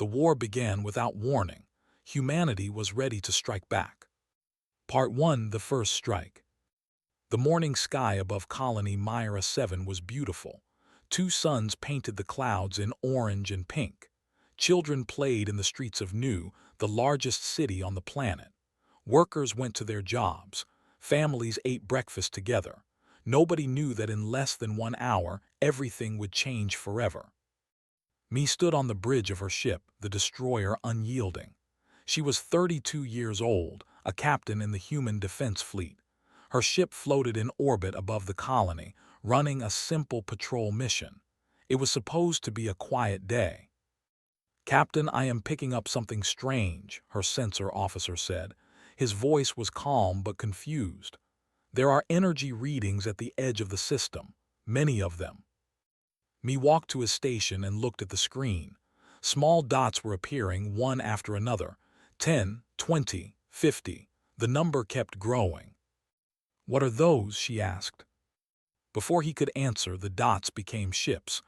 The war began without warning. Humanity was ready to strike back. Part 1: The First Strike. The morning sky above Colony Myra 7 was beautiful. Two suns painted the clouds in orange and pink. Children played in the streets of New, the largest city on the planet. Workers went to their jobs. Families ate breakfast together. Nobody knew that in less than 1 hour, everything would change forever. Me stood on the bridge of her ship, the destroyer Unyielding. She was 32 years old, a captain in the Human Defense Fleet. Her ship floated in orbit above the colony, running a simple patrol mission. It was supposed to be a quiet day. "Captain, I am picking up something strange," her sensor officer said. His voice was calm but confused. "There are energy readings at the edge of the system, many of them." Me walked to his station and looked at the screen. Small dots were appearing one after another. 10, 20, 50. The number kept growing. "What are those?" she asked. Before he could answer, the dots became ships.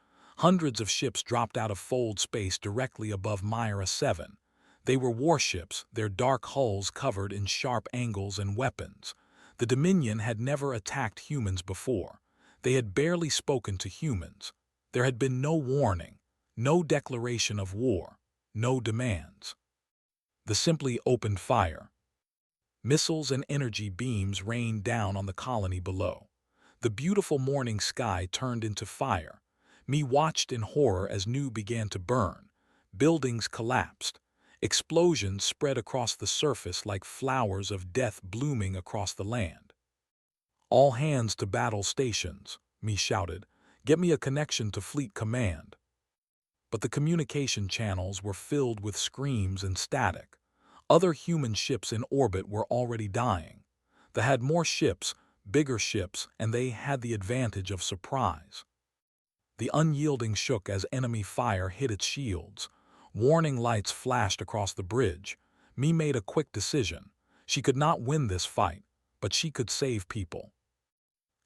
Hundreds of ships dropped out of fold space directly above Myra 7. They were warships, their dark hulls covered in sharp angles and weapons. The Dominion had never attacked humans before. They had barely spoken to humans. There had been no warning, no declaration of war, no demands. They simply opened fire. Missiles and energy beams rained down on the colony below. The beautiful morning sky turned into fire. Me watched in horror as New began to burn. Buildings collapsed. Explosions spread across the surface like flowers of death blooming across the land. "All hands to battle stations," Me shouted. "Get me a connection to Fleet Command." But the communication channels were filled with screams and static. Other human ships in orbit were already dying. They had more ships, bigger ships, and they had the advantage of surprise. The Unyielding shook as enemy fire hit its shields. Warning lights flashed across the bridge. Me made a quick decision. She could not win this fight, but she could save people.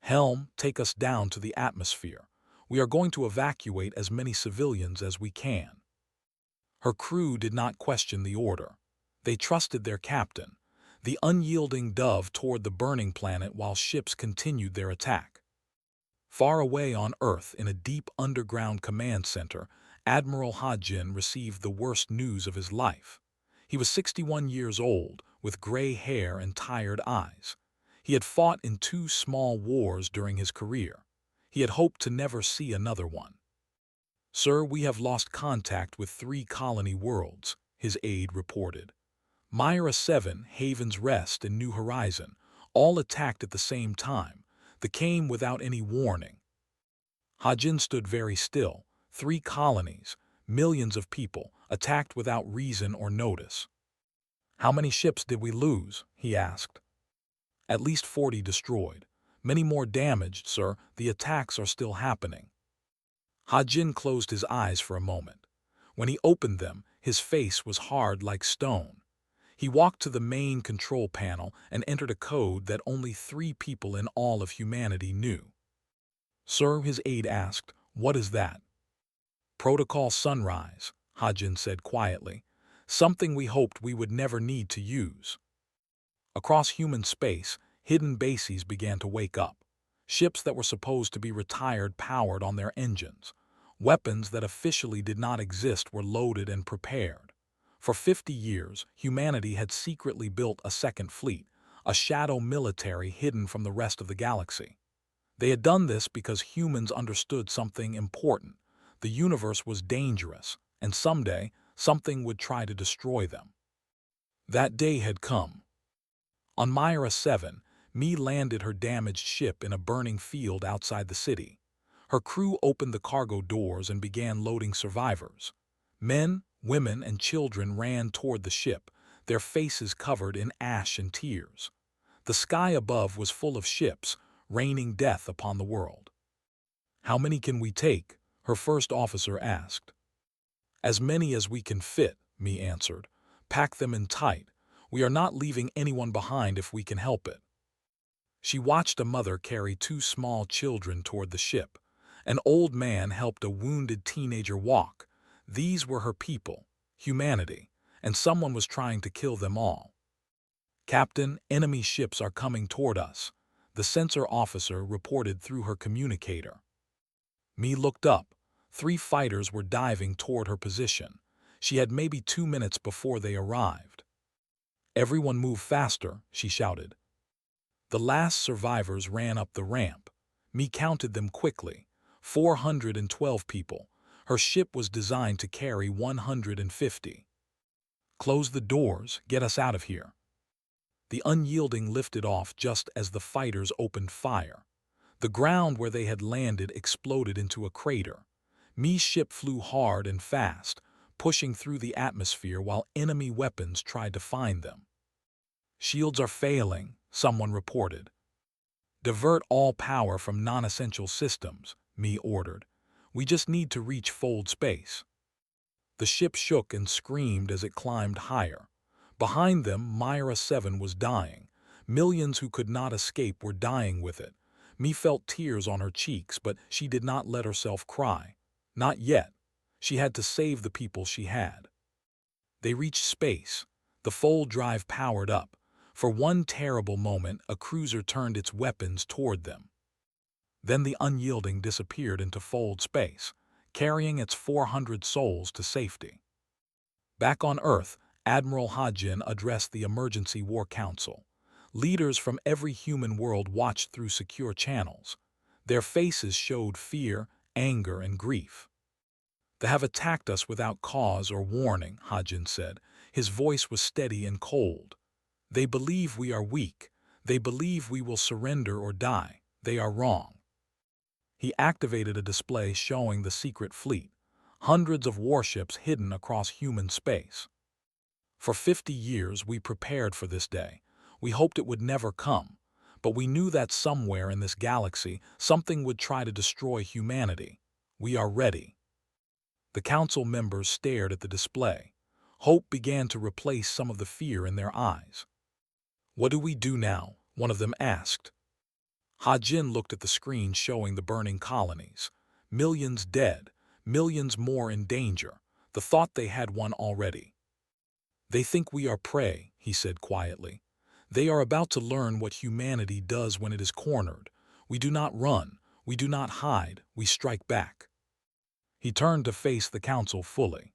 "Helm, take us down to the atmosphere. We are going to evacuate as many civilians as we can." Her crew did not question the order. They trusted their captain. The Unyielding dove toward the burning planet while ships continued their attack. Far away on Earth, in a deep underground command center, Admiral Hajin received the worst news of his life. He was 61 years old, with gray hair and tired eyes. He had fought in 2 small wars during his career. He had hoped to never see another one. "Sir, we have lost contact with 3 colony worlds," his aide reported. "Myra 7, Haven's Rest, and New Horizon, all attacked at the same time. They came without any warning." Hajin stood very still. 3 colonies, millions of people, attacked without reason or notice. "How many ships did we lose?" he asked. "At least 40 destroyed. Many more damaged, sir. The attacks are still happening." Hajin closed his eyes for a moment. When he opened them, his face was hard like stone. He walked to the main control panel and entered a code that only 3 people in all of humanity knew. "Sir," his aide asked, "what is that?" "Protocol Sunrise," Hajin said quietly. "Something we hoped we would never need to use." Across human space, hidden bases began to wake up. Ships that were supposed to be retired powered on their engines. Weapons that officially did not exist were loaded and prepared. For 50 years, humanity had secretly built a second fleet, a shadow military hidden from the rest of the galaxy. They had done this because humans understood something important. The universe was dangerous, and someday, something would try to destroy them. That day had come. On Myra 7, Me landed her damaged ship in a burning field outside the city. Her crew opened the cargo doors and began loading survivors. Men, women, and children ran toward the ship, their faces covered in ash and tears. The sky above was full of ships, raining death upon the world. "How many can we take?" her first officer asked. "As many as we can fit," Me answered. "Pack them in tight. We are not leaving anyone behind if we can help it." She watched a mother carry 2 small children toward the ship. An old man helped a wounded teenager walk. These were her people, Humanity, and someone was trying to kill them all. "Captain, enemy ships are coming toward us," the sensor officer reported through her communicator. Me looked up. 3 fighters were diving toward her position. She had maybe 2 minutes before they arrived. "Everyone move faster," she shouted. The last survivors ran up the ramp. Me counted them quickly. 412 people. Her ship was designed to carry 150. "Close the doors, get us out of here." The unyielding lifted off just as the fighters opened fire. The ground where they had landed exploded into a crater. Me's ship flew hard and fast, pushing through the atmosphere while enemy weapons tried to find them. "Shields are failing," someone reported. "Divert all power from non-essential systems," Me ordered. "We just need to reach fold space." The ship shook and screamed as it climbed higher. Behind them, Myra 7 was dying. Millions who could not escape were dying with it. Me felt tears on her cheeks, but she did not let herself cry. Not yet. She had to save the people she had. They reached space. The fold drive powered up. For one terrible moment, a cruiser turned its weapons toward them. Then the unyielding disappeared into fold space, carrying its 400 souls to safety. Back on Earth, Admiral Hajin addressed the Emergency War Council. Leaders from every human world watched through secure channels. Their faces showed fear, anger, and grief. "They have attacked us without cause or warning," Hajin said. His voice was steady and cold. "They believe we are weak. They believe we will surrender or die. They are wrong." He activated a display showing the secret fleet, hundreds of warships hidden across human space. "For 50 years we prepared for this day. We hoped it would never come, but we knew that somewhere in this galaxy something would try to destroy humanity. We are ready." The council members stared at the display. Hope began to replace some of the fear in their eyes. "What do we do now?" one of them asked. Hajin looked at the screen showing the burning colonies. Millions dead, millions more in danger. The thought they had won already. "They think we are prey," he said quietly. "They are about to learn what humanity does when it is cornered. We do not run, we do not hide, we strike back." He turned to face the council fully.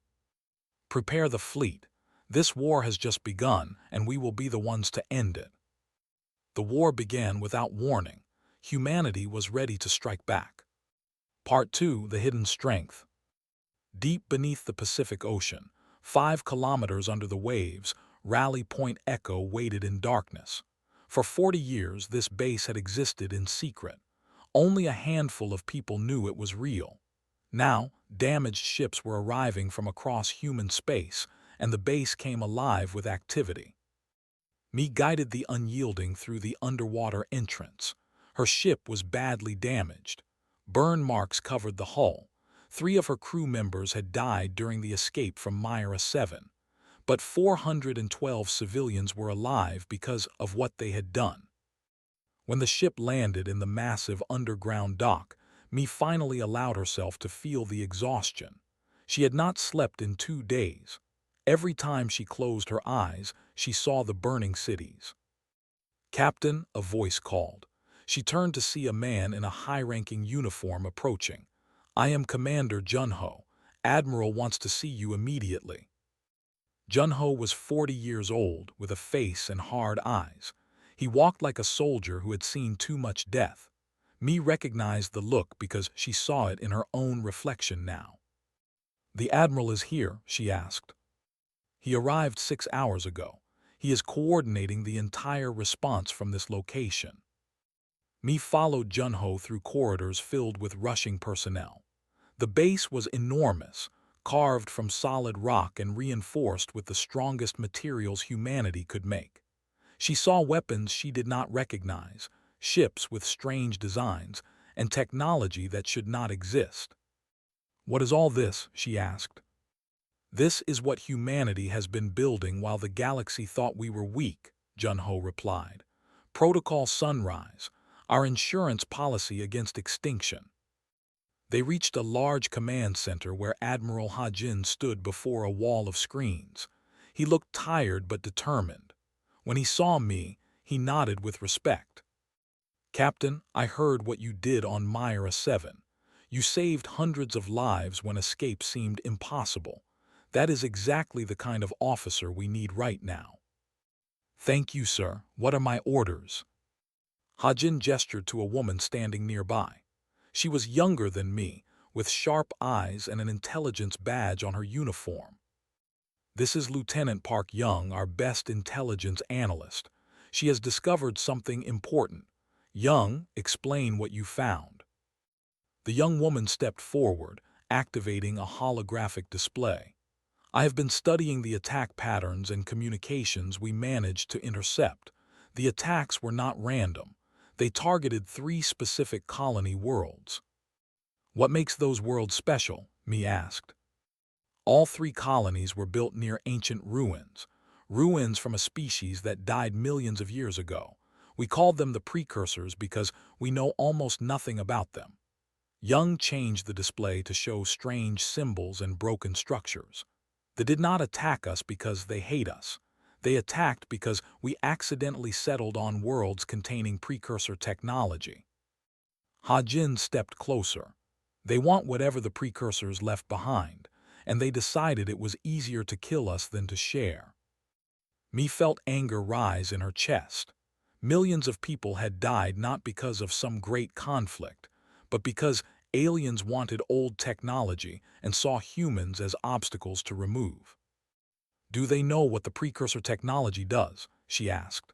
"Prepare the fleet. This war has just begun, and we will be the ones to end it." The war began without warning. Humanity was ready to strike back. Part 2: The Hidden Strength. Deep beneath the Pacific Ocean, 5 kilometers under the waves, Rally Point Echo waited in darkness. For 40 years, this base had existed in secret. Only a handful of people knew it was real. Now, damaged ships were arriving from across human space, and the base came alive with activity. Me guided the unyielding through the underwater entrance. Her ship was badly damaged. Burn marks covered the hull. 3 of her crew members had died during the escape from Myra 7. But 412 civilians were alive because of what they had done. When the ship landed in the massive underground dock, Me finally allowed herself to feel the exhaustion. She had not slept in 2 days. Every time she closed her eyes, she saw the burning cities. "Captain," a voice called. She turned to see a man in a high-ranking uniform approaching. "I am Commander Junho. Admiral wants to see you immediately." Junho was 40 years old, with a face and hard eyes. He walked like a soldier who had seen too much death. Me recognized the look because she saw it in her own reflection now. "The Admiral is here?" she asked. "He arrived 6 hours ago. He is coordinating the entire response from this location." Me followed Junho through corridors filled with rushing personnel. The base was enormous, carved from solid rock and reinforced with the strongest materials humanity could make. She saw weapons she did not recognize, ships with strange designs, and technology that should not exist. "What is all this?" she asked. "This is what humanity has been building while the galaxy thought we were weak," Junho replied. "Protocol Sunrise, our insurance policy against extinction." They reached a large command center where Admiral Hajin stood before a wall of screens. He looked tired but determined. When he saw me, he nodded with respect. "Captain, I heard what you did on Myra 7. You saved hundreds of lives when escape seemed impossible. That is exactly the kind of officer we need right now." "Thank you, sir. What are my orders?" Hajin gestured to a woman standing nearby. She was younger than me, with sharp eyes and an intelligence badge on her uniform. "This is Lieutenant Park Young, our best intelligence analyst. She has discovered something important. Young, explain what you found." The young woman stepped forward, activating a holographic display. "I have been studying the attack patterns and communications we managed to intercept. The attacks were not random. They targeted 3 specific colony worlds." "What makes those worlds special?" Me asked. "All 3 colonies were built near ancient ruins from a species that died millions of years ago. We called them the precursors because we know almost nothing about them." Young changed the display to show strange symbols and broken structures. "They did not attack us because they hate us. They attacked because we accidentally settled on worlds containing precursor technology." Hajin stepped closer. "They want whatever the precursors left behind, and they decided it was easier to kill us than to share." Me felt anger rise in her chest. Millions of people had died not because of some great conflict, but because aliens wanted old technology and saw humans as obstacles to remove. "Do they know what the precursor technology does?" she asked.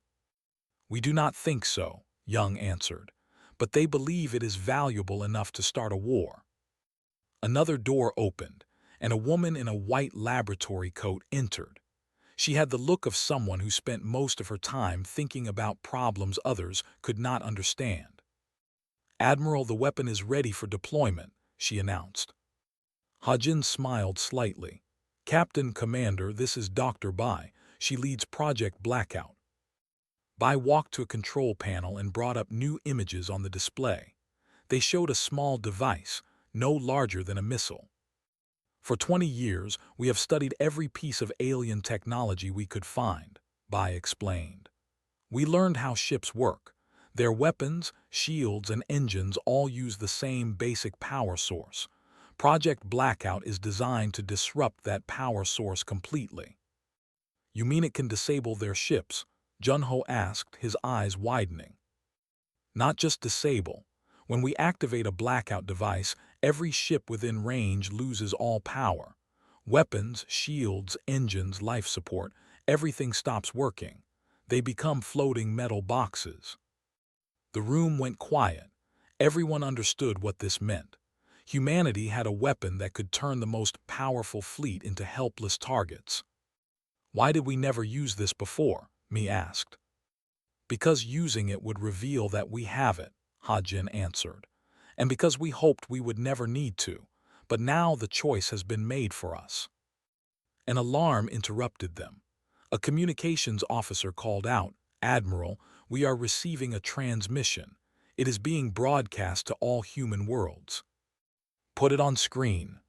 "We do not think so," Young answered, "but they believe it is valuable enough to start a war." Another door opened, and a woman in a white laboratory coat entered. She had the look of someone who spent most of her time thinking about problems others could not understand. "Admiral, the weapon is ready for deployment," she announced. Hajin smiled slightly. "Captain Commander, this is Dr. Bai. She leads Project Blackout." Bai walked to a control panel and brought up new images on the display. They showed a small device, no larger than a missile. "For 20 years, we have studied every piece of alien technology we could find," Bai explained. "We learned how ships work. Their weapons, shields, and engines all use the same basic power source. Project Blackout is designed to disrupt that power source completely." "You mean it can disable their ships?" Junho asked, his eyes widening. "Not just disable. When we activate a blackout device, every ship within range loses all power. Weapons, shields, engines, life support, everything stops working. They become floating metal boxes." The room went quiet. Everyone understood what this meant. Humanity had a weapon that could turn the most powerful fleet into helpless targets. "Why did we never use this before?" Me asked. "Because using it would reveal that we have it," Hajin answered. "And because we hoped we would never need to, but now the choice has been made for us." An alarm interrupted them. A communications officer called out, "Admiral, we are receiving a transmission. It is being broadcast to all human worlds." "Put it on screen."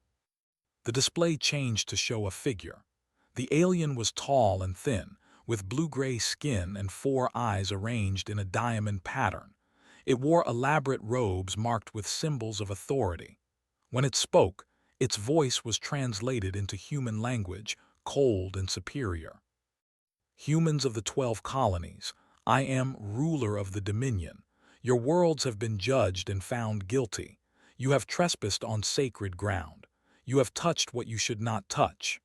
The display changed to show a figure. The alien was tall and thin, with blue-gray skin and 4 eyes arranged in a diamond pattern. It wore elaborate robes marked with symbols of authority. When it spoke, its voice was translated into human language, cold and superior. "Humans of the 12 colonies, I am ruler of the Dominion. Your worlds have been judged and found guilty. You have trespassed on sacred ground. You have touched what you should not touch."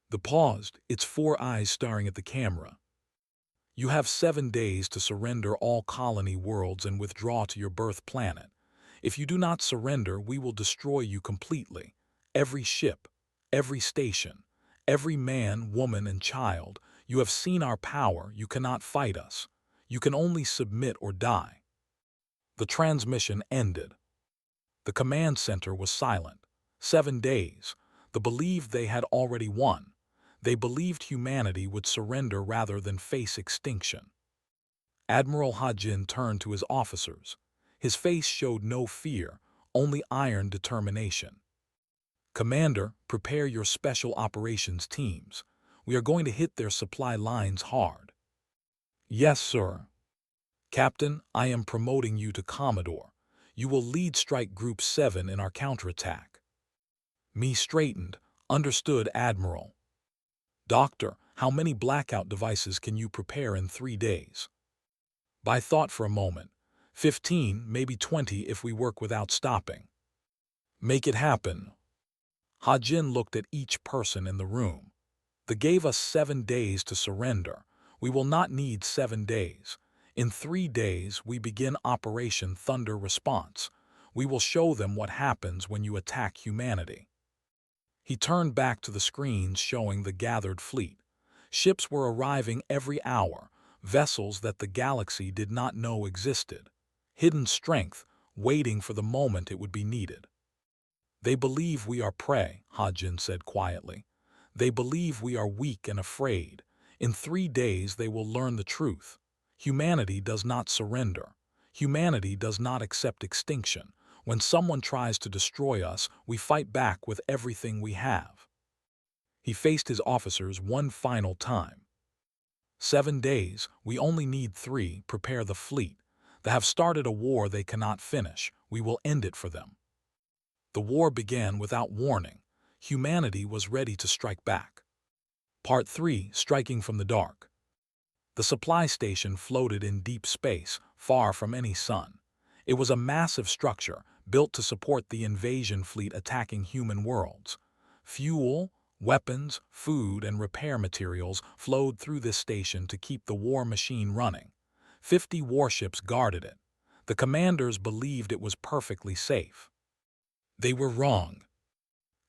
The paused, its 4 eyes staring at the camera. "You have 7 days to surrender all colony worlds and withdraw to your birth planet. If you do not surrender, we will destroy you completely. Every ship, every station, every man, woman, and child. You have seen our power, you cannot fight us. You can only submit or die." The transmission ended. The command center was silent. 7 days. They believed they had already won. They believed humanity would surrender rather than face extinction. Admiral Hajin turned to his officers. His face showed no fear, only iron determination. Commander, prepare your special operations teams. We are going to hit their supply lines hard. Yes, sir. Captain, I am promoting you to Commodore. You will lead Strike Group 7 in our counterattack. Me straightened. Understood, Admiral. Doctor, how many blackout devices can you prepare in 3 days? By thought for a moment. 15, maybe 20 if we work without stopping. Make it happen. Hajin looked at each person in the room. They gave us 7 days to surrender. We will not need 7 days. In 3 days, we begin Operation Thunder Response. We will show them what happens when you attack humanity. He turned back to the screens showing the gathered fleet. Ships were arriving every hour, vessels that the galaxy did not know existed. Hidden strength, waiting for the moment it would be needed. They believe we are prey, Hajin said quietly. They believe we are weak and afraid. In 3 days they will learn the truth. Humanity does not surrender. Humanity does not accept extinction. When someone tries to destroy us, we fight back with everything we have. He faced his officers one final time. 7 days, we only need 3, prepare the fleet. They have started a war they cannot finish. We will end it for them. The war began without warning. Humanity was ready to strike back. Part 3, Striking from the Dark. The supply station floated in deep space, far from any sun. It was a massive structure, built to support the invasion fleet attacking human worlds. Fuel, weapons, food, and repair materials flowed through this station to keep the war machine running. 50 warships guarded it. The commanders believed it was perfectly safe. They were wrong.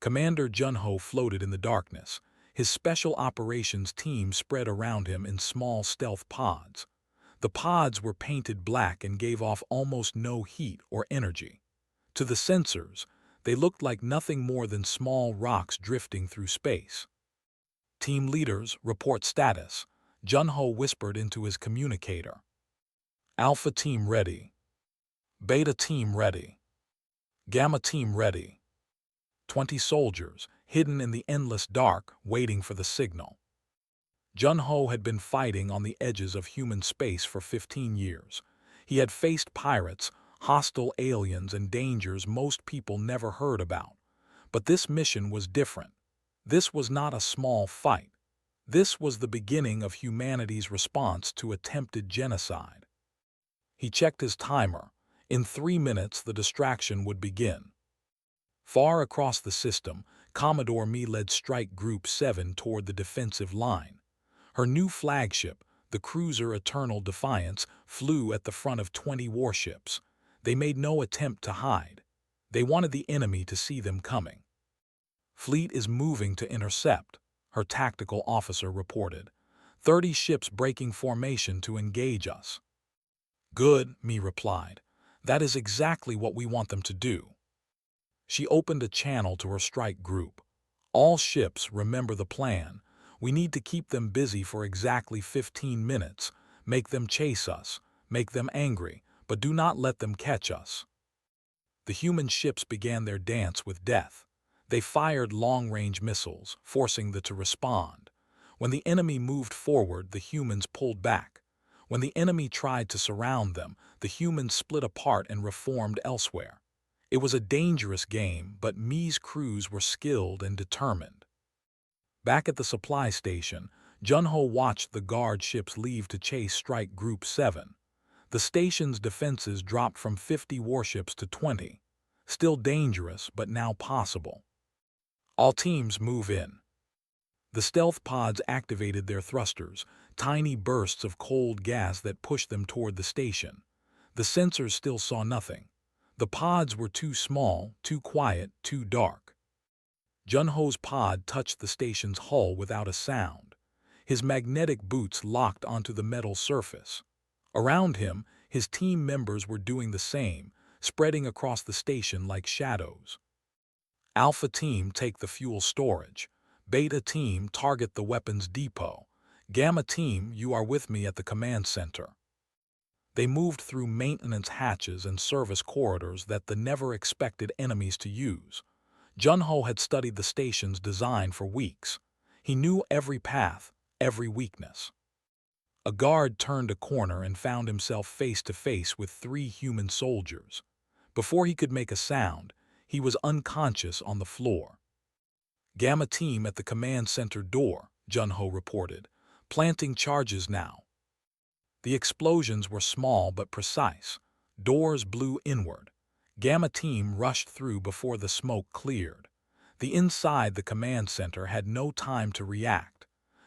Commander Junho floated in the darkness. His special operations team spread around him in small stealth pods. The pods were painted black and gave off almost no heat or energy. To the sensors, they looked like nothing more than small rocks drifting through space. Team leaders, report status. Junho whispered into his communicator. Alpha team ready. Beta team ready. Gamma team ready. 20 soldiers, hidden in the endless dark, waiting for the signal. Junho had been fighting on the edges of human space for 15 years. He had faced pirates, hostile aliens, and dangers most people never heard about. But this mission was different. This was not a small fight. This was the beginning of humanity's response to attempted genocide. He checked his timer. In 3 minutes, the distraction would begin. Far across the system, Commodore Me led Strike Group 7 toward the defensive line. Her new flagship, the cruiser Eternal Defiance, flew at the front of 20 warships. They made no attempt to hide. They wanted the enemy to see them coming. Fleet is moving to intercept, her tactical officer reported. 30 ships breaking formation to engage us. Good, Me replied. That is exactly what we want them to do. She opened a channel to her strike group. All ships, remember the plan. We need to keep them busy for exactly 15 minutes, make them chase us, make them angry, but do not let them catch us. The human ships began their dance with death. They fired long-range missiles, forcing them to respond. When the enemy moved forward, the humans pulled back. When the enemy tried to surround them, the humans split apart and reformed elsewhere. It was a dangerous game, but Me's crews were skilled and determined. Back at the supply station, Junho watched the guard ships leave to chase Strike Group 7. The station's defenses dropped from 50 warships to 20. Still dangerous, but now possible. All teams move in. The stealth pods activated their thrusters, tiny bursts of cold gas that pushed them toward the station. The sensors still saw nothing. The pods were too small, too quiet, too dark. Junho's pod touched the station's hull without a sound. His magnetic boots locked onto the metal surface. Around him, his team members were doing the same, spreading across the station like shadows. Alpha team, take the fuel storage. Beta team, target the weapons depot. Gamma team, you are with me at the command center. They moved through maintenance hatches and service corridors that the never-expected enemies to use. Jun-Ho had studied the station's design for weeks. He knew every path, every weakness. A guard turned a corner and found himself face to face with 3 human soldiers. Before he could make a sound, he was unconscious on the floor. "Gamma team at the command center door," Jun-Ho reported. "Planting charges now." The explosions were small but precise. Doors blew inward. Gamma team rushed through before the smoke cleared. The inside the command center had no time to react.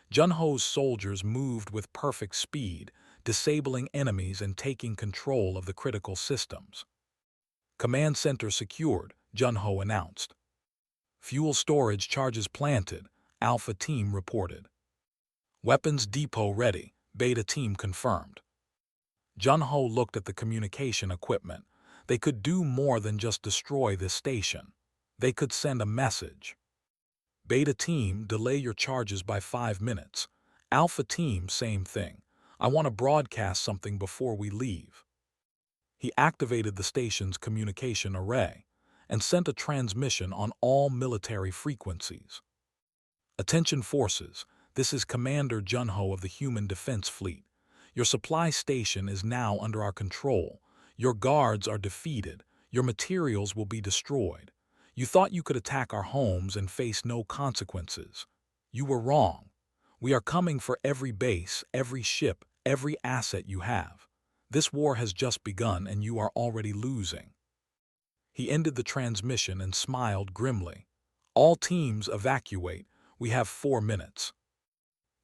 Jun-Ho's soldiers moved with perfect speed, disabling enemies and taking control of the critical systems. "Command center secured," Jun-Ho announced. "Fuel storage charges planted," Alpha team reported. "Weapons depot ready," Beta team confirmed. Jun-Ho looked at the communication equipment. They could do more than just destroy this station. They could send a message. "Beta team, delay your charges by 5 minutes. Alpha team, same thing. I want to broadcast something before we leave." He activated the station's communication array and sent a transmission on all military frequencies. "Attention forces, this is Commander Jun-Ho of the Human Defense Fleet. Your supply station is now under our control. Your guards are defeated. Your materials will be destroyed. You thought you could attack our homes and face no consequences. You were wrong. We are coming for every base, every ship, every asset you have. This war has just begun and you are already losing." He ended the transmission and smiled grimly. "All teams evacuate. We have 4 minutes."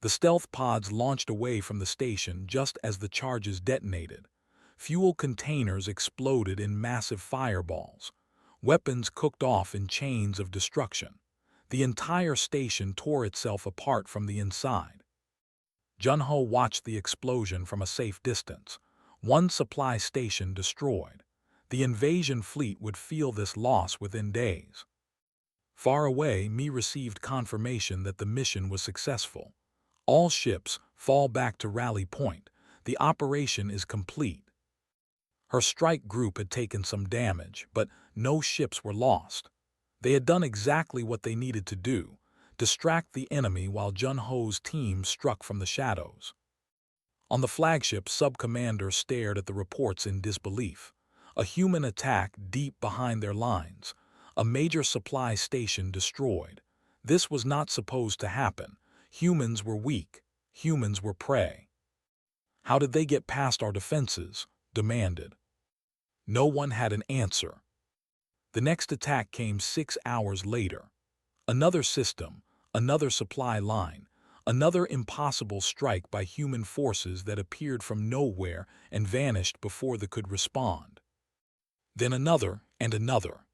The stealth pods launched away from the station just as the charges detonated. Fuel containers exploded in massive fireballs. Weapons cooked off in chains of destruction. The entire station tore itself apart from the inside. Jun-Ho watched the explosion from a safe distance. One supply station destroyed. The invasion fleet would feel this loss within days. Far away, Mi received confirmation that the mission was successful. "All ships, fall back to rally point. The operation is complete." Her strike group had taken some damage, but no ships were lost. They had done exactly what they needed to do, distract the enemy while Jun-Ho's team struck from the shadows. On the flagship, Sub-Commander stared at the reports in disbelief. A human attack deep behind their lines. A major supply station destroyed. This was not supposed to happen. Humans were weak. Humans were prey. "How did they get past our defenses?" demanded. No one had an answer. The next attack came 6 hours later. Another system, another supply line, another impossible strike by human forces that appeared from nowhere and vanished before they could respond. Then another and another.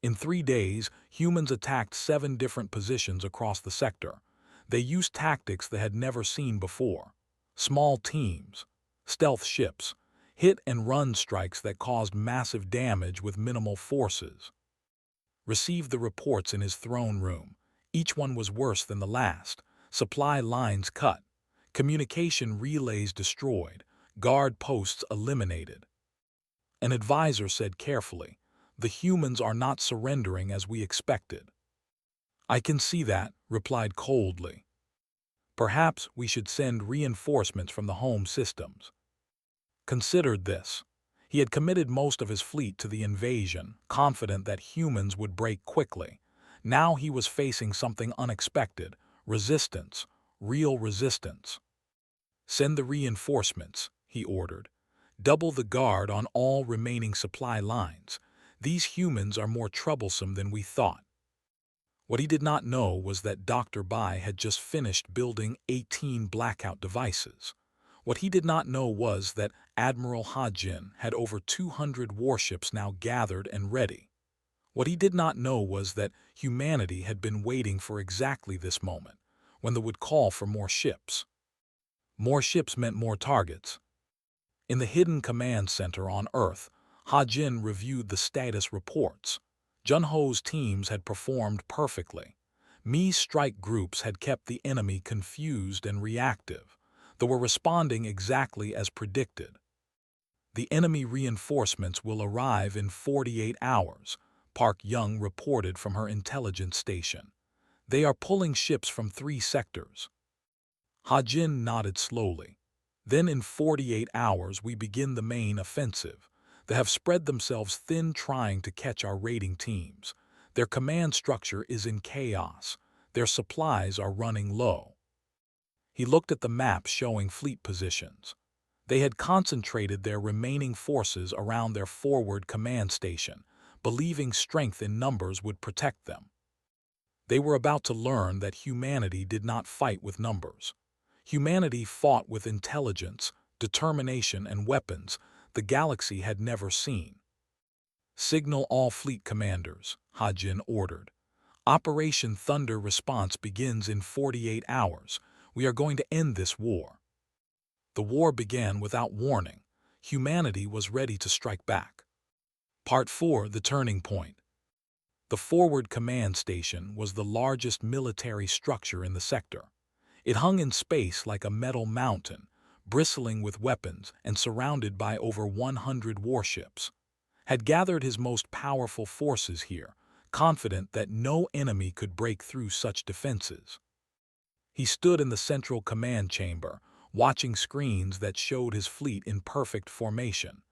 In 3 days, humans attacked 7 different positions across the sector. They used tactics they had never seen before. Small teams, stealth ships, hit-and-run strikes that caused massive damage with minimal forces. Received the reports in his throne room. Each one was worse than the last. Supply lines cut. Communication relays destroyed. Guard posts eliminated. An advisor said carefully, "The humans are not surrendering as we expected." "I can see that," replied coldly. "Perhaps we should send reinforcements from the home systems." Considered this. He had committed most of his fleet to the invasion, confident that humans would break quickly. Now he was facing something unexpected, resistance, real resistance. "Send the reinforcements," he ordered. "Double the guard on all remaining supply lines. These humans are more troublesome than we thought." What he did not know was that Dr. Bai had just finished building 18 blackout devices. What he did not know was that Admiral Ha-Jin had over 200 warships now gathered and ready. What he did not know was that humanity had been waiting for exactly this moment, when they would call for more ships. More ships meant more targets. In the hidden command center on Earth, Ha-Jin reviewed the status reports. Jun-Ho's teams had performed perfectly. Mi's strike groups had kept the enemy confused and reactive. They were responding exactly as predicted. The enemy reinforcements will arrive in 48 hours, Park Young reported from her intelligence station. They are pulling ships from 3 sectors. Ha-Jin nodded slowly. Then in 48 hours we begin the main offensive. They have spread themselves thin trying to catch our raiding teams. Their command structure is in chaos. Their supplies are running low. He looked at the map showing fleet positions. They had concentrated their remaining forces around their forward command station, believing strength in numbers would protect them. They were about to learn that humanity did not fight with numbers. Humanity fought with intelligence, determination, and weapons the galaxy had never seen. Signal all fleet commanders, Ha-Jin ordered. Operation Thunder Response begins in 48 hours. We are going to end this war. The war began without warning. Humanity was ready to strike back. Part 4: The Turning Point. The forward command station was the largest military structure in the sector. It hung in space like a metal mountain, bristling with weapons and surrounded by over 100 warships. Had gathered his most powerful forces here, confident that no enemy could break through such defenses. He stood in the central command chamber, watching screens that showed his fleet in perfect formation.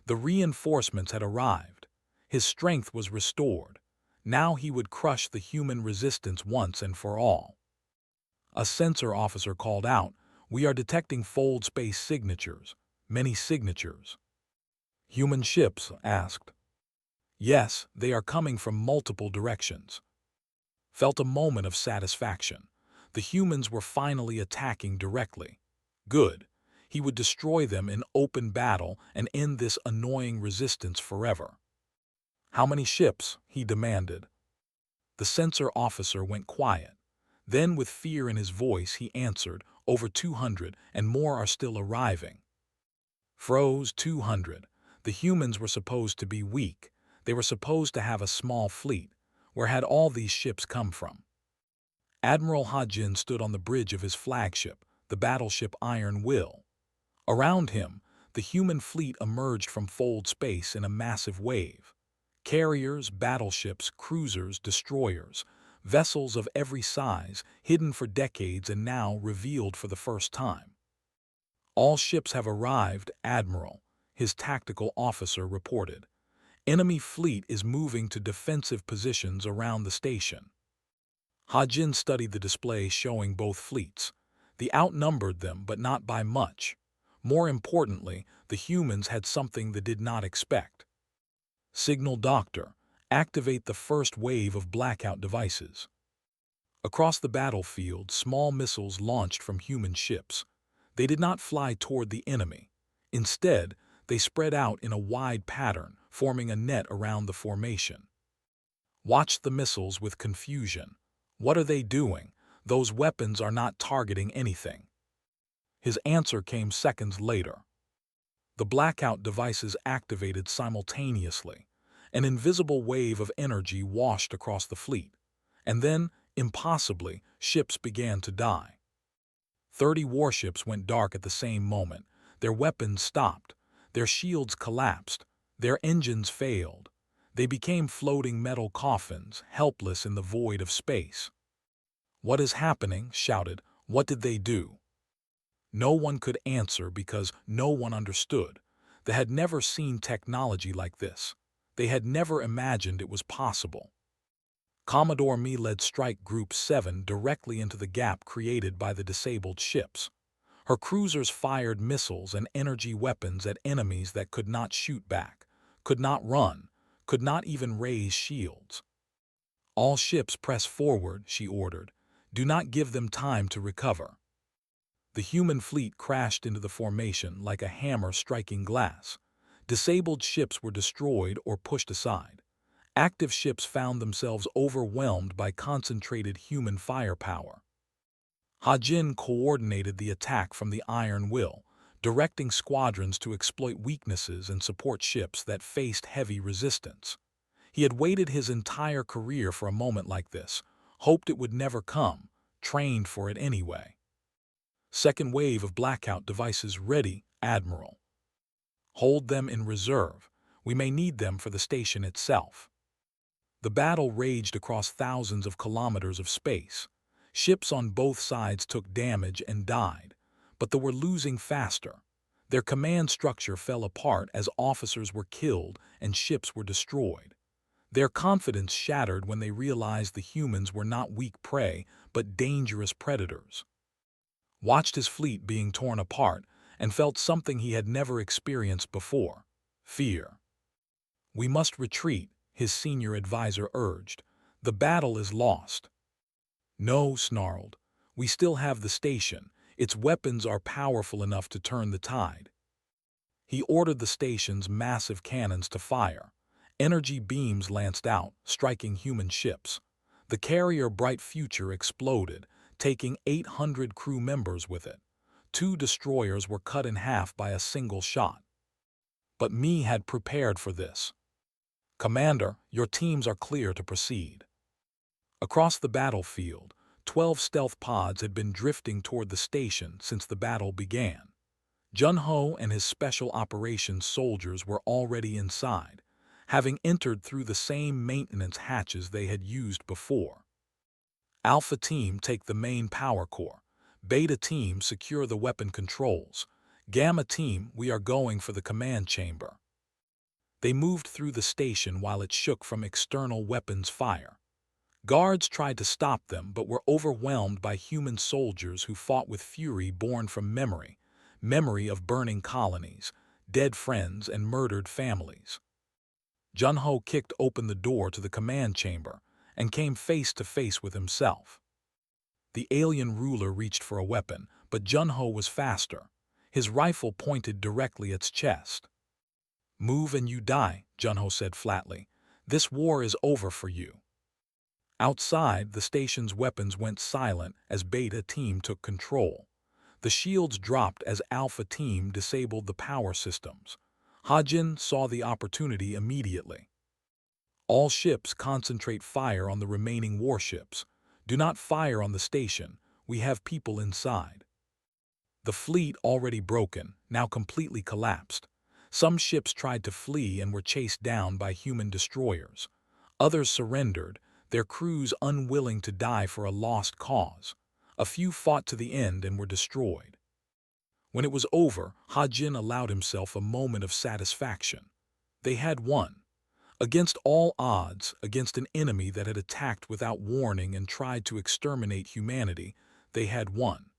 The reinforcements had arrived. His strength was restored. Now he would crush the human resistance once and for all. A sensor officer called out, "We are detecting fold space signatures, many signatures." Human ships asked. Yes, they are coming from multiple directions. Felt a moment of satisfaction. The humans were finally attacking directly. Good. He would destroy them in open battle and end this annoying resistance forever. How many ships? He demanded. The sensor officer went quiet. Then, with fear in his voice, he answered, "Over 200, and more are still arriving." Froze 200. The humans were supposed to be weak. They were supposed to have a small fleet. Where had all these ships come from? Admiral Ha-Jin stood on the bridge of his flagship, the battleship Iron Will. Around him, the human fleet emerged from fold space in a massive wave. Carriers, battleships, cruisers, destroyers, vessels of every size, hidden for decades and now revealed for the first time. All ships have arrived, Admiral, his tactical officer reported. Enemy fleet is moving to defensive positions around the station. Ha-Jin studied the display showing both fleets. They outnumbered them, but not by much. More importantly, the humans had something they did not expect. Signal Doctor, activate the first wave of blackout devices. Across the battlefield, small missiles launched from human ships. They did not fly toward the enemy. Instead, they spread out in a wide pattern, forming a net around the formation. Watched the missiles with confusion. What are they doing? Those weapons are not targeting anything. His answer came seconds later. The blackout devices activated simultaneously. An invisible wave of energy washed across the fleet. And then, impossibly, ships began to die. 30 warships went dark at the same moment. Their weapons stopped. Their shields collapsed. Their engines failed. They became floating metal coffins, helpless in the void of space. "What is happening?" shouted. "What did they do?" No one could answer because no one understood. They had never seen technology like this. They had never imagined it was possible. Commodore Mi led Strike Group 7 directly into the gap created by the disabled ships. Her cruisers fired missiles and energy weapons at enemies that could not shoot back, could not run, could not even raise shields. "All ships press forward," she ordered. "Do not give them time to recover." The human fleet crashed into the formation like a hammer striking glass. Disabled ships were destroyed or pushed aside. Active ships found themselves overwhelmed by concentrated human firepower. Ha-Jin coordinated the attack from the Iron Will, directing squadrons to exploit weaknesses and support ships that faced heavy resistance. He had waited his entire career for a moment like this, hoped it would never come, trained for it anyway. Second wave of blackout devices ready, Admiral. Hold them in reserve. We may need them for the station itself." The battle raged across thousands of kilometers of space. Ships on both sides took damage and died, but they were losing faster. Their command structure fell apart as officers were killed and ships were destroyed. Their confidence shattered when they realized the humans were not weak prey, but dangerous predators. Watched his fleet being torn apart and felt something he had never experienced before: fear. "We must retreat," his senior advisor urged. "The battle is lost." "No," snarled. "We still have the station. Its weapons are powerful enough to turn the tide." He ordered the station's massive cannons to fire. Energy beams lanced out, striking human ships. The carrier Bright Future exploded, taking 800 crew members with it. 2 destroyers were cut in half by a single shot. But Me had prepared for this. "Commander, your teams are clear to proceed." Across the battlefield, 12 stealth pods had been drifting toward the station since the battle began. Jun-Ho and his special operations soldiers were already inside, having entered through the same maintenance hatches they had used before. "Alpha Team, take the main power core. Beta Team, secure the weapon controls. Gamma Team, we are going for the command chamber." They moved through the station while it shook from external weapons fire. Guards tried to stop them but were overwhelmed by human soldiers who fought with fury born from memory of burning colonies, dead friends, and murdered families. Jun-Ho kicked open the door to the command chamber and came face to face with himself. The alien ruler reached for a weapon, but Jun-Ho was faster. His rifle pointed directly at its chest. "Move and you die," Jun-Ho said flatly. "This war is over for you." Outside, the station's weapons went silent as Beta Team took control. The shields dropped as Alpha Team disabled the power systems. Hajin saw the opportunity immediately. "All ships, concentrate fire on the remaining warships. Do not fire on the station. We have people inside." The fleet, already broken, now completely collapsed. Some ships tried to flee and were chased down by human destroyers. Others surrendered, their crews unwilling to die for a lost cause. A few fought to the end and were destroyed. When it was over, Hajin allowed himself a moment of satisfaction. They had won. Against all odds, against an enemy that had attacked without warning and tried to exterminate humanity, they had won.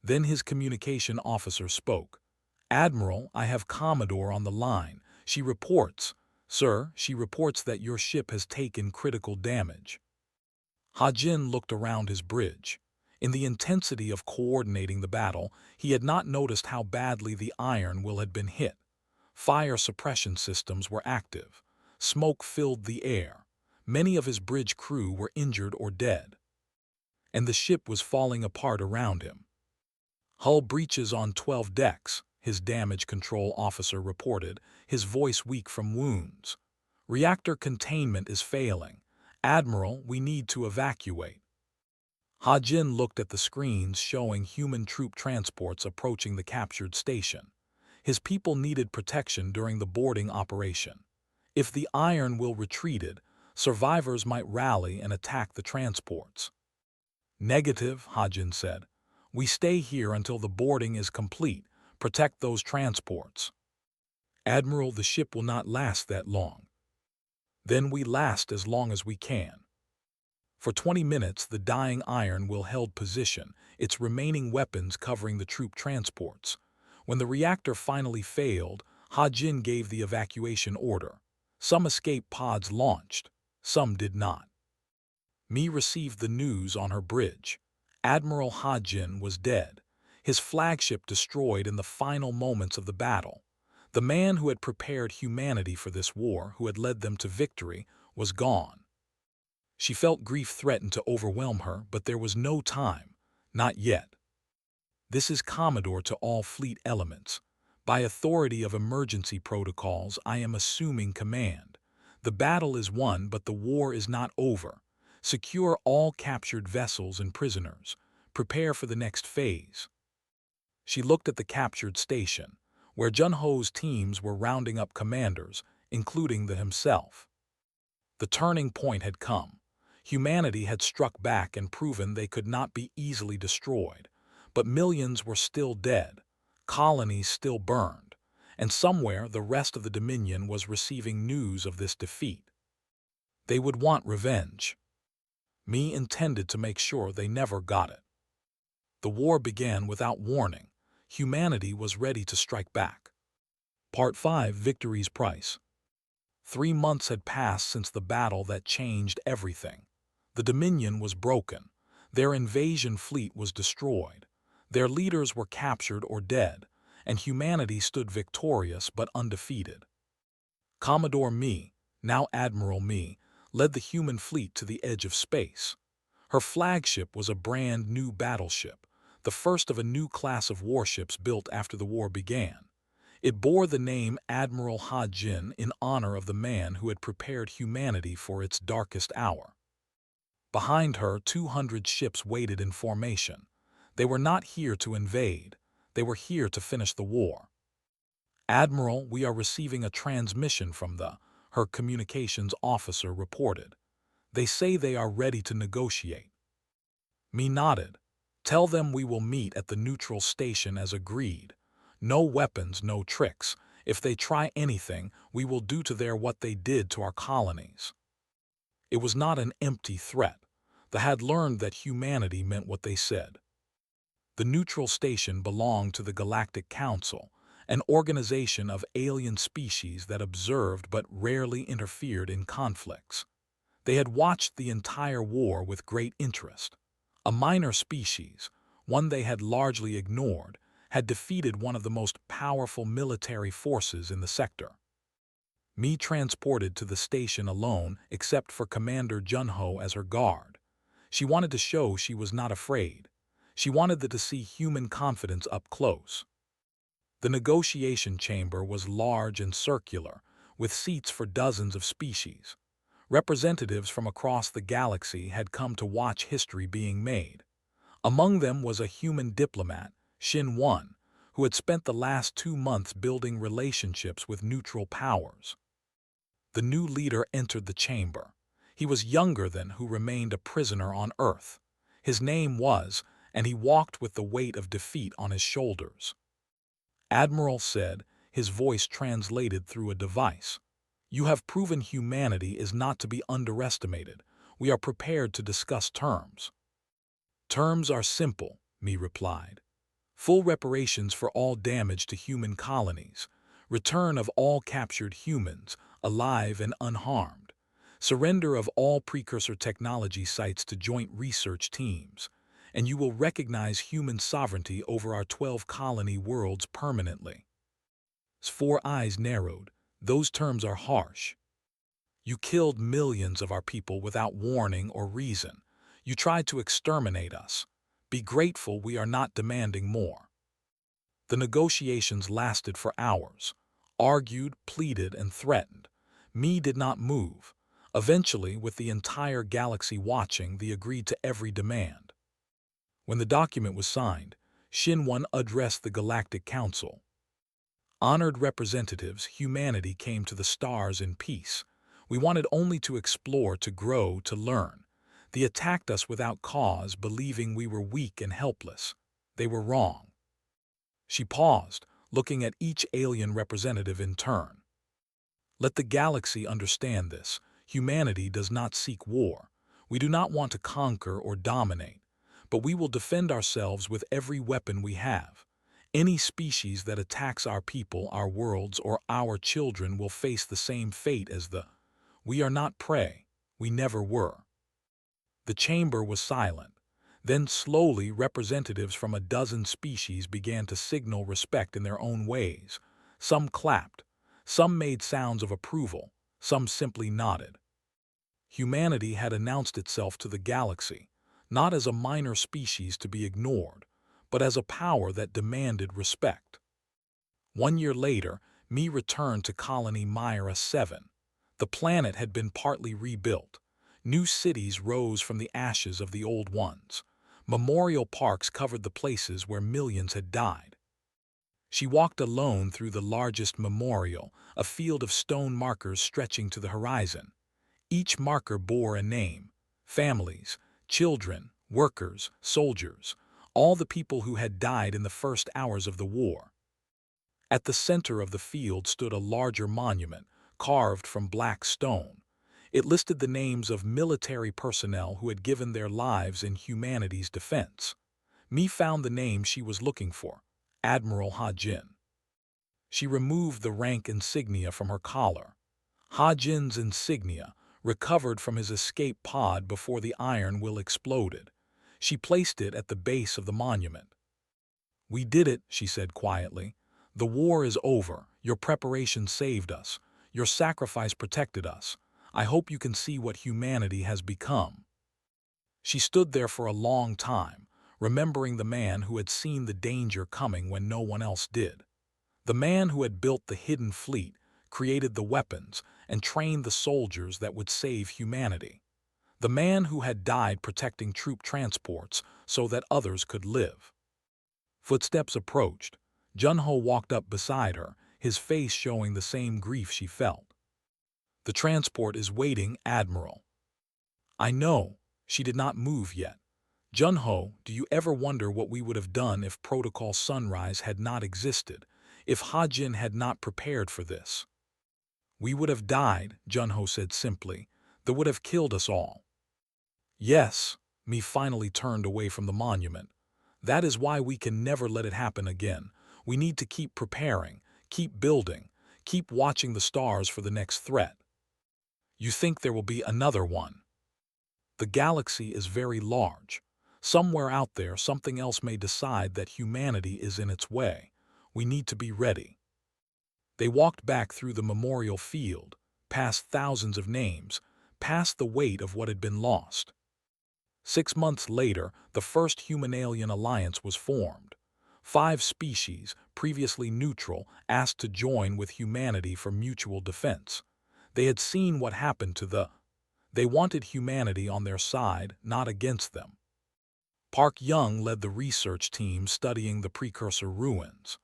Then his communication officer spoke. "Admiral, I have Commodore on the line. She reports, sir, she reports that your ship has taken critical damage." Hajin looked around his bridge. In the intensity of coordinating the battle, he had not noticed how badly the iron will had been hit. Fire suppression systems were active. Smoke filled the air. Many of his bridge crew were injured or dead. And the ship was falling apart around him. "Hull breaches on 12 decks, his damage control officer reported, his voice weak from wounds. "Reactor containment is failing. Admiral, we need to evacuate." Hajin looked at the screens showing human troop transports approaching the captured station. His people needed protection during the boarding operation. If the iron will retreated, survivors might rally and attack the transports. "Negative," Hajin said. "We stay here until the boarding is complete. Protect those transports." "Admiral, the ship will not last that long." "Then we last as long as we can." For 20 minutes, the dying iron will held position, its remaining weapons covering the troop transports. When the reactor finally failed, Hajin gave the evacuation order. Some escape pods launched, some did not. Me received the news on her bridge. Admiral Hajin was dead, his flagship destroyed in the final moments of the battle. The man who had prepared humanity for this war, who had led them to victory, was gone. She felt grief threaten to overwhelm her, but there was no time, not yet. "This is Commodore to all fleet elements. By authority of emergency protocols, I am assuming command. The battle is won, but the war is not over. Secure all captured vessels and prisoners. Prepare for the next phase." She looked at the captured station. where Jun-Ho's teams were rounding up commanders, including the himself. The turning point had come. Humanity had struck back and proven they could not be easily destroyed, but millions were still dead, colonies still burned, and somewhere the rest of the Dominion was receiving news of this defeat. They would want revenge. Me intended to make sure they never got it. The war began without warning. Humanity was ready to strike back. Part 5: Victory's Price. 3 months had passed since the battle that changed everything. The Dominion was broken. Their invasion fleet was destroyed. Their leaders were captured or dead, and humanity stood victorious but undefeated. Commodore Me, now Admiral Me, led the human fleet to the edge of space. Her flagship was a brand new battleship, the first of a new class of warships built after the war began. It bore the name Admiral Ha Jin in honor of the man who had prepared humanity for its darkest hour. Behind her, 200 ships waited in formation. They were not here to invade. They were here to finish the war. "Admiral, we are receiving a transmission from her communications officer reported. They say they are ready to negotiate." Me nodded. "Tell them we will meet at the neutral station as agreed. No weapons, no tricks. If they try anything, we will do to them what they did to our colonies." It was not an empty threat. They had learned that humanity meant what they said. The neutral station belonged to the Galactic Council, an organization of alien species that observed but rarely interfered in conflicts. They had watched the entire war with great interest. A minor species, one they had largely ignored, had defeated one of the most powerful military forces in the sector. Me transported to the station alone except for Commander Jun-Ho as her guard. She wanted to show she was not afraid. She wanted to see human confidence up close. The negotiation chamber was large and circular, with seats for dozens of species. Representatives from across the galaxy had come to watch history being made. Among them was a human diplomat, Shin One, who had spent the last 2 months building relationships with neutral powers. The new leader entered the chamber. He was younger than who remained a prisoner on Earth. His name was, and he walked with the weight of defeat on his shoulders. "Admiral," said, his voice translated through a device, "you have proven humanity is not to be underestimated. We are prepared to discuss terms." "Terms are simple," Me replied. "Full reparations for all damage to human colonies, return of all captured humans, alive and unharmed, surrender of all precursor technology sites to joint research teams, and you will recognize human sovereignty over our 12 colony worlds permanently." His 4 eyes narrowed. "Those terms are harsh. You killed millions of our people without warning or reason. You tried to exterminate us. Be grateful we are not demanding more." The negotiations lasted for hours. Argued, pleaded, and threatened. Me did not move. Eventually, with the entire galaxy watching, they agreed to every demand. When the document was signed, Shin One addressed the Galactic Council. "Honored representatives, humanity came to the stars in peace. We wanted only to explore, to grow, to learn. They attacked us without cause, believing we were weak and helpless. They were wrong." She paused, looking at each alien representative in turn. "Let the galaxy understand this. Humanity does not seek war. We do not want to conquer or dominate, but we will defend ourselves with every weapon we have. Any species that attacks our people, our worlds, or our children will face the same fate as we are not prey. We never were." The chamber was silent. Then slowly representatives from a dozen species began to signal respect in their own ways. Some clapped. Some made sounds of approval. Some simply nodded. Humanity had announced itself to the galaxy, not as a minor species to be ignored, but as a power that demanded respect. 1 year later, Me returned to Colony Myra 7. The planet had been partly rebuilt. New cities rose from the ashes of the old ones. Memorial parks covered the places where millions had died. She walked alone through the largest memorial, a field of stone markers stretching to the horizon. Each marker bore a name: families, children, workers, soldiers, all the people who had died in the first hours of the war. At the center of the field stood a larger monument, carved from black stone. It listed the names of military personnel who had given their lives in humanity's defense. Mi found the name she was looking for: Admiral Ha-Jin. She removed the rank insignia from her collar. Ha-Jin's insignia, recovered from his escape pod before the iron will exploded. She placed it at the base of the monument. "We did it," she said quietly. "The war is over. Your preparation saved us. Your sacrifice protected us. I hope you can see what humanity has become." She stood there for a long time, remembering the man who had seen the danger coming when no one else did. The man who had built the hidden fleet, created the weapons, and trained the soldiers that would save humanity. The man who had died protecting troop transports so that others could live. Footsteps approached. Jun-Ho walked up beside her, his face showing the same grief she felt. "The transport is waiting, Admiral." "I know." She did not move yet. "Jun-Ho, do you ever wonder what we would have done if Protocol Sunrise had not existed, if Ha-Jin had not prepared for this?" "We would have died," Jun-Ho said simply. "They would have killed us all." "Yes." Mi finally turned away from the monument. "That is why we can never let it happen again. We need to keep preparing, keep building, keep watching the stars for the next threat." "You think there will be another one?" "The galaxy is very large. Somewhere out there something else may decide that humanity is in its way. We need to be ready." They walked back through the memorial field, past thousands of names, past the weight of what had been lost. 6 months later, the first human-alien alliance was formed. 5 species, previously neutral, asked to join with humanity for mutual defense. They had seen what happened to the... They wanted humanity on their side, not against them. Park Young led the research team studying the precursor ruins.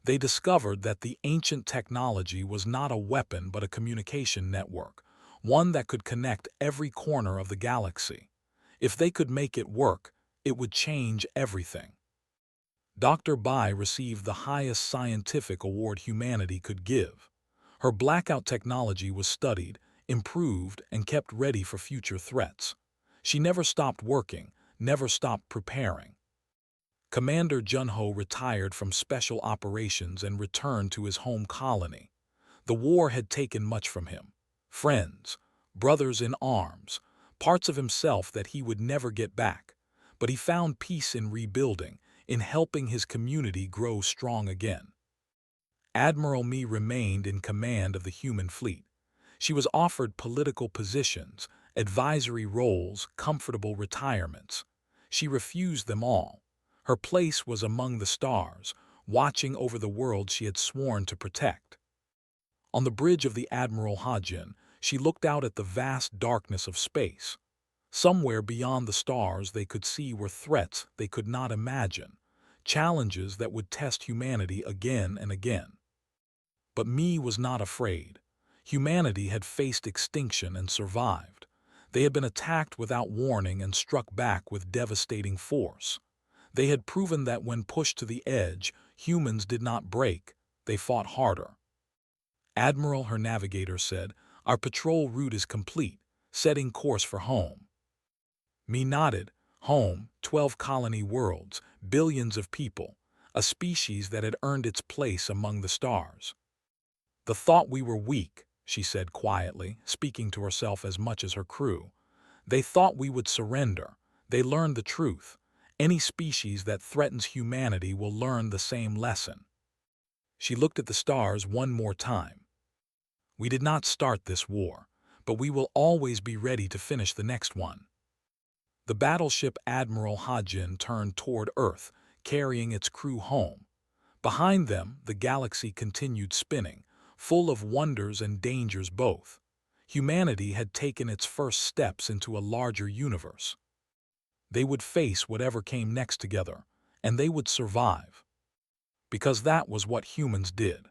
They discovered that the ancient technology was not a weapon but a communication network, one that could connect every corner of the galaxy. If they could make it work, it would change everything. Dr. Bai received the highest scientific award humanity could give. Her blackout technology was studied, improved, and kept ready for future threats. She never stopped working, never stopped preparing. Commander Jun-Ho retired from special operations and returned to his home colony. The war had taken much from him: friends, brothers in arms, parts of himself that he would never get back. But he found peace in rebuilding, in helping his community grow strong again. Admiral Mi remained in command of the human fleet. She was offered political positions, advisory roles, comfortable retirements. She refused them all. Her place was among the stars, watching over the world she had sworn to protect. On the bridge of the Admiral Ha-Jin, she looked out at the vast darkness of space. Somewhere beyond the stars they could see were threats they could not imagine, challenges that would test humanity again and again. But Mi was not afraid. Humanity had faced extinction and survived. They had been attacked without warning and struck back with devastating force. They had proven that when pushed to the edge, humans did not break, they fought harder. "Admiral," her navigator said, "our patrol route is complete, setting course for home." Mi nodded. Home, 12 colony worlds, billions of people, a species that had earned its place among the stars. "The thought we were weak," she said quietly, speaking to herself as much as her crew. "They thought we would surrender. They learned the truth. Any species that threatens humanity will learn the same lesson." She looked at the stars one more time. "We did not start this war, but we will always be ready to finish the next one." The battleship Admiral Ha-Jin turned toward Earth, carrying its crew home. Behind them, the galaxy continued spinning, full of wonders and dangers both. Humanity had taken its first steps into a larger universe. They would face whatever came next together, and they would survive. because that was what humans did.